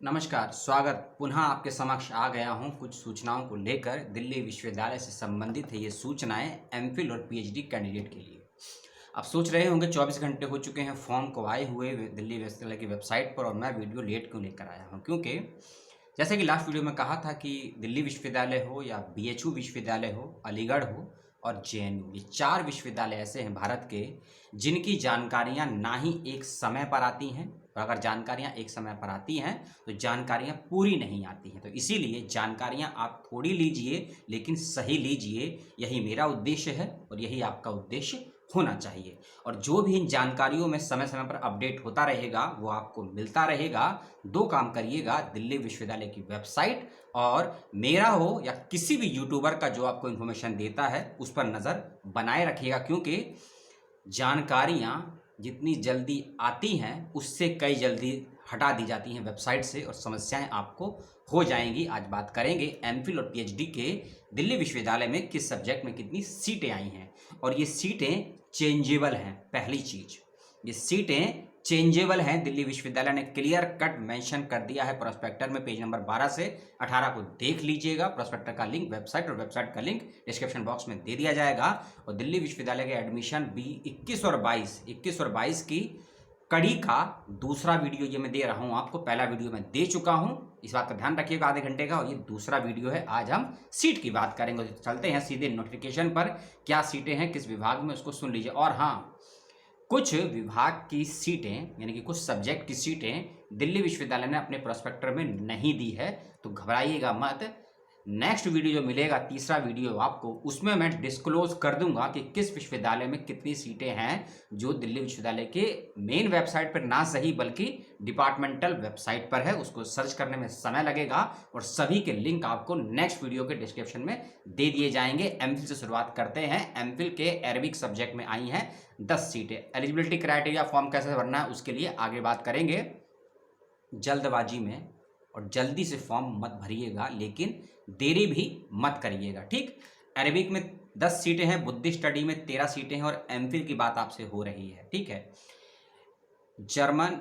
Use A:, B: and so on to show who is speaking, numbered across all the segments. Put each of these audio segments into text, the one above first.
A: नमस्कार, स्वागत पुनः आपके समक्ष आ गया हूँ कुछ सूचनाओं को लेकर। दिल्ली विश्वविद्यालय से संबंधित है ये सूचनाएं एमफिल और पीएचडी कैंडिडेट के लिए। आप सोच रहे होंगे 24 घंटे हो चुके हैं फॉर्म को आए हुए दिल्ली विश्वविद्यालय की वेबसाइट पर और मैं वीडियो लेट क्यों लेकर आया हूँ, क्योंकि जैसे कि लास्ट वीडियो में कहा था कि दिल्ली विश्वविद्यालय हो या बीएचयू विश्वविद्यालय हो, अलीगढ़ हो और जेएनयू, ये 4 विश्वविद्यालय ऐसे हैं भारत के जिनकी जानकारियां ना ही एक समय पर आती हैं, और अगर जानकारियां एक समय पर आती हैं तो जानकारियां पूरी नहीं आती हैं। तो इसीलिए जानकारियां आप थोड़ी लीजिए लेकिन सही लीजिए, यही मेरा उद्देश्य है और यही आपका उद्देश्य होना चाहिए। और जो भी इन जानकारियों में समय समय पर अपडेट होता रहेगा वो आपको मिलता रहेगा। 2 काम करिएगा, दिल्ली विश्वविद्यालय की वेबसाइट और मेरा हो या किसी भी यूट्यूबर का जो आपको इन्फॉर्मेशन देता है उस पर नज़र बनाए रखिएगा, क्योंकि जानकारियाँ जितनी जल्दी आती हैं उससे कई जल्दी हटा दी जाती हैं वेबसाइट से और समस्याएं आपको हो जाएंगी। आज बात करेंगे एमफिल और पीएचडी के दिल्ली विश्वविद्यालय में किस सब्जेक्ट में कितनी सीटें आई हैं, और ये सीटें चेंजेबल हैं। पहली चीज़, ये सीटें चेंजेबल हैं। दिल्ली विश्वविद्यालय ने क्लियर कट मेंशन कर दिया है प्रोस्पेक्टर में, पेज नंबर 12 से 18 को देख लीजिएगा। प्रोस्पेक्टर का लिंक वेबसाइट और वेबसाइट का लिंक डिस्क्रिप्शन बॉक्स में दे दिया जाएगा। और दिल्ली विश्वविद्यालय के एडमिशन बी 21 और 22 की कड़ी का दूसरा वीडियो ये मैं दे रहा हूँ आपको। पहला वीडियो मैं दे चुका हूँ, इस बात का ध्यान रखिएगा, आधे घंटे का, और ये दूसरा वीडियो है। आज हम सीट की बात करेंगे। तो चलते हैं सीधे नोटिफिकेशन पर, क्या सीटें हैं किस विभाग में उसको सुन लीजिए। और हाँ, कुछ विभाग की सीटें यानी कि कुछ सब्जेक्ट की सीटें दिल्ली विश्वविद्यालय ने अपने प्रोस्पेक्टर में नहीं दी है, तो घबराइएगा मत। नेक्स्ट वीडियो जो मिलेगा, तीसरा वीडियो आपको, उसमें मैं डिस्क्लोज कर दूंगा कि किस विश्वविद्यालय में कितनी सीटें हैं, जो दिल्ली विश्वविद्यालय के मेन वेबसाइट पर ना सही बल्कि डिपार्टमेंटल वेबसाइट पर है। उसको सर्च करने में समय लगेगा और सभी के लिंक आपको नेक्स्ट वीडियो के डिस्क्रिप्शन में दे दिए जाएंगे। एमफिल से शुरुआत करते हैं। एमफिल के अरबिक सब्जेक्ट में आई हैं 10 सीटें। एलिजिबिलिटी क्राइटेरिया, फॉर्म कैसे भरना है उसके लिए आगे बात करेंगे। जल्दबाजी में और जल्दी से फॉर्म मत भरिएगा, लेकिन देरी भी मत करिएगा, ठीक। अरबिक में 10 सीटें हैं, बुद्धिस्ट स्टडी में 13 सीटें हैं और एमफिल की बात आपसे हो रही है, ठीक है। जर्मन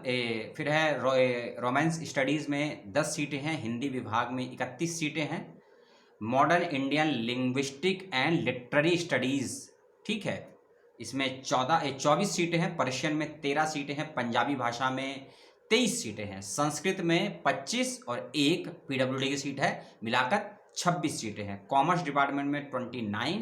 A: फिर है रोमांस स्टडीज़ में 10 सीटें हैं, हिंदी विभाग में 31 सीटें हैं। Modern Indian linguistic and literary studies, ठीक है, इसमें 24 सीटें हैं। पर्शियन में 13 सीटें हैं, पंजाबी भाषा में 23 सीटें हैं, संस्कृत में 25 और 1 पीडब्ल्यूडी की सीट है, मिलाकर 26 सीटें हैं। कॉमर्स डिपार्टमेंट में 29,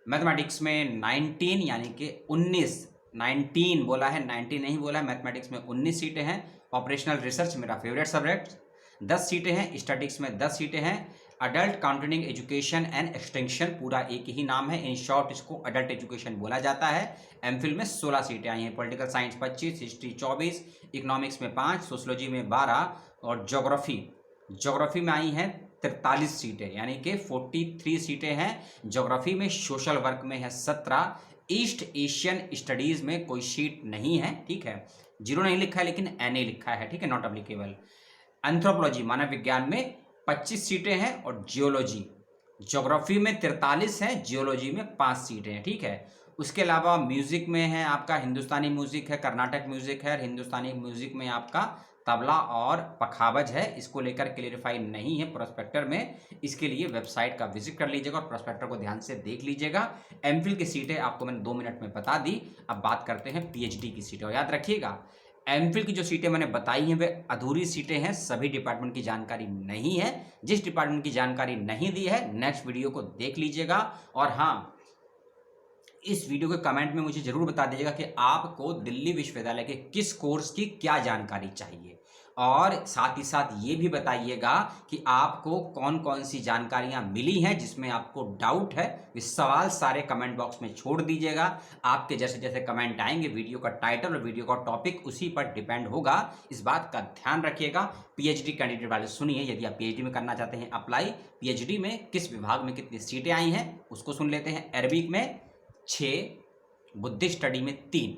A: मैथमेटिक्स में 19 यानी कि 19 बोला है, 90 नहीं बोला है। मैथमेटिक्स में 19 सीटें हैं। ऑपरेशनल रिसर्च मेरा फेवरेट सब्जेक्ट, 10 सीटें हैं। स्टैटिक्स में 10 सीटें हैं। Adult counting education and extension, पूरा एक ही नाम है, इन शॉर्ट इसको अडल्ट एजुकेशन बोला जाता है। एमफिल में 16 सीटें आई हैं। पॉलिटिकल साइंस 25, हिस्ट्री 24, इकोनॉमिक्स में 5, सोशोलॉजी में 12 और ज्योग्राफी में आई हैं 43 सीटें यानी कि 43 सीटें हैं। ज्योग्राफी में, सोशल वर्क में है 17, ईस्ट एशियन स्टडीज़ में कोई सीट नहीं है, ठीक है, जीरो नहीं लिखा है लेकिन एनए लिखा है, ठीक है, नॉट अप्लीकेबल। एंथ्रोपोलॉजी, मानव विज्ञान में 25 सीटें हैं और ज्योग्राफी में 43 हैं, जियोलॉजी में 5 सीटें हैं, ठीक है। उसके अलावा म्यूजिक में है आपका हिंदुस्तानी म्यूजिक है, कर्नाटक म्यूजिक है, हिंदुस्तानी म्यूजिक में आपका तबला और पखावज है। इसको लेकर क्लेरिफाई नहीं है प्रोस्पेक्टर में, इसके लिए वेबसाइट का विजिट कर लीजिएगा और प्रोस्पेक्टर को ध्यान से देख लीजिएगा। एमफिल की सीटें आपको मैंने 2 मिनट में बता दी। अब बात करते हैं पीएचडी की सीटें। और याद रखिएगा, एमफिल की जो सीटें मैंने बताई हैं वे अधूरी सीटें हैं, सभी डिपार्टमेंट की जानकारी नहीं है। जिस डिपार्टमेंट की जानकारी नहीं दी है नेक्स्ट वीडियो को देख लीजिएगा। और हाँ, इस वीडियो के कमेंट में मुझे जरूर बता दीजिएगा कि आपको दिल्ली विश्वविद्यालय के किस कोर्स की क्या जानकारी चाहिए, और साथ ही साथ ये भी बताइएगा कि आपको कौन कौन सी जानकारियां मिली हैं जिसमें आपको डाउट है। ये सवाल सारे कमेंट बॉक्स में छोड़ दीजिएगा। आपके जैसे जैसे कमेंट आएंगे वीडियो का टाइटल और वीडियो का टॉपिक उसी पर डिपेंड होगा, इस बात का ध्यान रखिएगा। पीएचडी कैंडिडेट वाले सुनिए, यदि आप पीएचडी में करना चाहते हैं अप्लाई, पीएचडी में किस विभाग में कितनी सीटें आई हैं उसको सुन लेते हैं। अरबिक में 6, बुद्धिस्ट स्टडी में 3,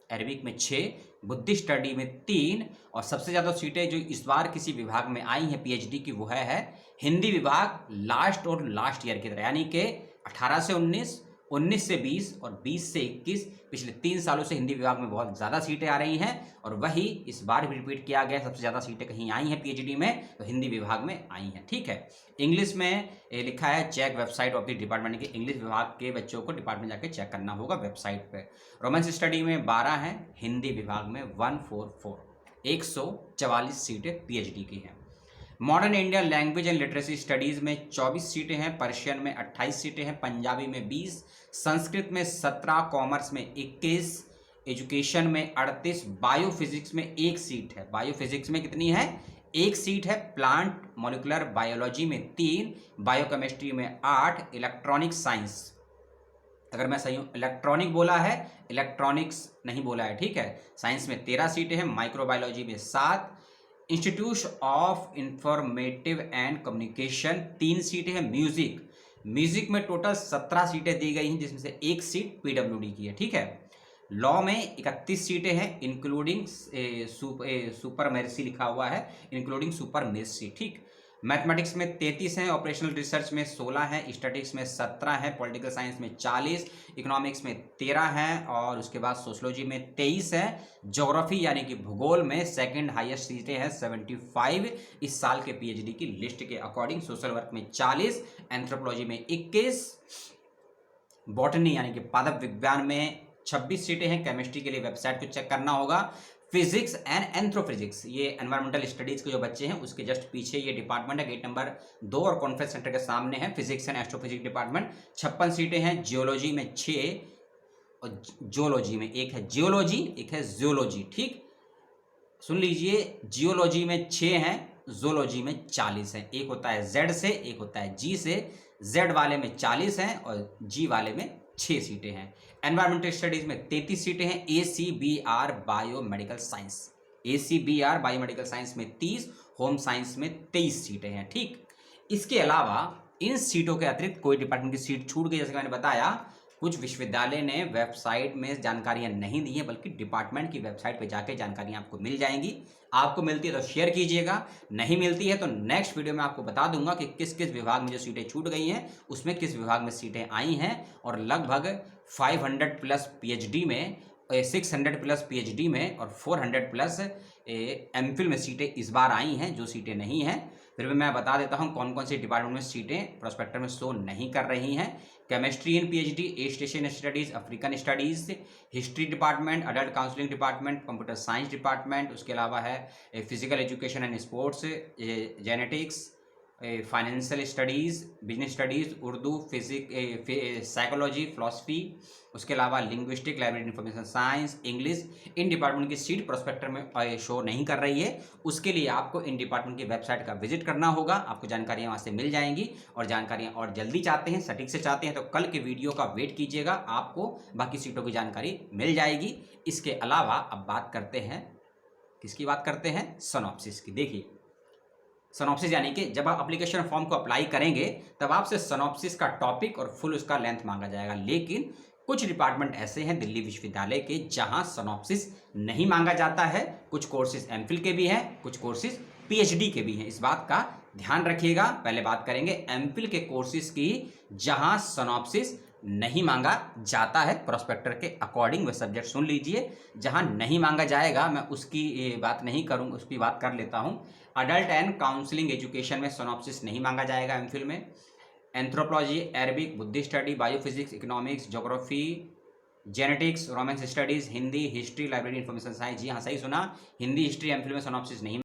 A: अरबिक में 6, बुद्धिस्ट स्टडी में 3, और सबसे ज़्यादा सीटें जो इस बार किसी विभाग में आई हैं पीएचडी की वो है हिंदी विभाग। लास्ट ईयर की तरह यानी कि 18 से 19 19 से 20 और 20 से 21 पिछले 3 सालों से हिंदी विभाग में बहुत ज़्यादा सीटें आ रही हैं और वही इस बार भी रिपीट किया गया, सबसे ज़्यादा सीटें कहीं आई हैं पीएचडी में तो हिंदी विभाग में आई हैं। ठीक है, इंग्लिश में लिखा है check website of the department, के इंग्लिश विभाग के बच्चों को डिपार्टमेंट जाके चेक करना होगा वेबसाइट पे। रोमेंस स्टडी में 12 हैं, हिंदी विभाग में 144, 144 सीटें पीएचडी की हैं। Modern Indian language and literacy studies में 24 सीटें हैं, पर्शियन में 28 सीटें हैं, पंजाबी में 20, संस्कृत में 17, कॉमर्स में 21, एजुकेशन में 38, बायोफिजिक्स में 1 सीट है। बायोफिजिक्स में कितनी है? 1 सीट है। प्लांट मॉलिक्यूलर बायोलॉजी में 3, बायोकेमिस्ट्री में 8, इलेक्ट्रॉनिक साइंस, अगर मैं सही हूँ इलेक्ट्रॉनिक बोला है, इलेक्ट्रॉनिक्स नहीं बोला है, ठीक है। साइंस में 13 सीटें हैं, माइक्रोबायोलॉजी में 7, institute of informative and communication 3 सीटें हैं। म्यूजिक में टोटल 17 सीटें दी गई हैं, जिसमें से 1 सीट पीडब्ल्यूडी की है, ठीक है। लॉ में 31 सीटें हैं, इंक्लूडिंग सुपर मेर्सी लिखा हुआ है, इंक्लूडिंग सुपर मेर्सी, ठीक। मैथमेटिक्स में 33 हैं, ऑपरेशनल रिसर्च में 16 हैं, स्टैटिस्टिक्स में 17 हैं, पॉलिटिकल साइंस में 40, इकोनॉमिक्स में 13 हैं और उसके बाद सोशोलॉजी में 23 हैं। ज्योग्राफी यानी कि भूगोल में सेकंड हाईएस्ट सीटें हैं 75 इस साल के पीएचडी की लिस्ट के अकॉर्डिंग। सोशल वर्क में 40, एंथ्रोपोलॉजी में 21, बॉटनी यानी कि पादप विज्ञान में 26 सीटें हैं। केमिस्ट्री के लिए वेबसाइट को चेक करना होगा। फिजिक्स एंड एंथ्रोफिजिक्स, ये एनवायरमेंटल स्टडीज के जो बच्चे हैं उसके जस्ट पीछे ये डिपार्टमेंट है, गेट नंबर 2 और कॉन्फ्रेंस सेंटर के सामने है फिजिक्स एंड एस्ट्रोफिजिक्स डिपार्टमेंट। 56 सीटें हैं। जियोलॉजी में 6 और जियोलॉजी में 1 है, जियोलॉजी 1 है जियोलॉजी, ठीक सुन लीजिए। जियोलॉजी में 6 हैं, जोलॉजी में 40 हैं। एक होता है जेड से, एक होता है जी से। जेड वाले में 40 हैं और जी वाले में 6 सीटें हैं। एनवायरमेंटल स्टडीज में 33 सीटें हैं। ACBR biomedical science, ACBR biomedical science में 30, होम साइंस में 23 सीटें हैं, ठीक। इसके अलावा इन सीटों के अतिरिक्त कोई डिपार्टमेंट की सीट छूट गई, जैसे मैंने बताया कुछ विश्वविद्यालय ने वेबसाइट में जानकारियां नहीं दी हैं, बल्कि डिपार्टमेंट की वेबसाइट पे जाके जानकारियां आपको मिल जाएंगी। आपको मिलती है तो शेयर कीजिएगा, नहीं मिलती है तो नेक्स्ट वीडियो में आपको बता दूंगा कि किस किस विभाग में जो सीटें छूट गई हैं उसमें किस विभाग में सीटें आई हैं। और लगभग 500 प्लस पीएचडी में, 600 प्लस पीएचडी में और 400 प्लस एमफिल में सीटें इस बार आई हैं। जो सीटें नहीं हैं फिर भी मैं बता देता हूं कौन कौन सी डिपार्टमेंट में सीटें प्रोस्पेक्टर में शो नहीं कर रही हैं। Chemistry in PhD, Asian studies, African studies, history department, adult counselling department, computer science department, उसके अलावा है physical education and sports, genetics, financial studies, business studies, Urdu, psychology, philosophy, उसके अलावा linguistic, library information science, English. In department की seat prospector में show नहीं कर रही है। उसके लिए आपको इन डिपार्टमेंट की वेबसाइट का विजिट करना होगा, आपको जानकारियाँ वहाँ से मिल जाएंगी। और जानकारियाँ और जल्दी चाहते हैं, सटीक से चाहते हैं तो कल के वीडियो का वेट कीजिएगा, आपको बाकी सीटों की जानकारी मिल जाएगी। इसके अलावा अब बात करते हैं, किसकी बात करते हैं? सनॉप्सिस की। देखिए सनॉप्सिस यानी कि जब आप एप्लीकेशन फॉर्म को अप्लाई करेंगे तब आपसे सनॉप्सिस का टॉपिक और फुल उसका लेंथ मांगा जाएगा। लेकिन कुछ डिपार्टमेंट ऐसे हैं दिल्ली विश्वविद्यालय के जहां सनॉप्सिस नहीं मांगा जाता है। कुछ कोर्सेज एमफिल के भी हैं, कुछ कोर्सेज पीएचडी के भी हैं, इस बात का ध्यान रखिएगा। पहले बात करेंगे एमफिल के कोर्सेज की जहां सनॉप्सिस नहीं मांगा जाता है प्रोस्पेक्टर के अकॉर्डिंग। वह सब्जेक्ट सुन लीजिए। जहां नहीं मांगा जाएगा मैं उसकी बात नहीं करूँगा, उसकी बात कर लेता हूं। अडल्ट एंड काउंसलिंग एजुकेशन में सनॉप्सिस नहीं मांगा जाएगा एमफिल में। Anthropology, Arabic, Buddhist study, biophysics, economics, geography, genetics, romance studies, Hindi, history, library information science, जी हाँ सही सुना, हिंदी हिस्ट्री एमफिल में सनॉप्सिस नहीं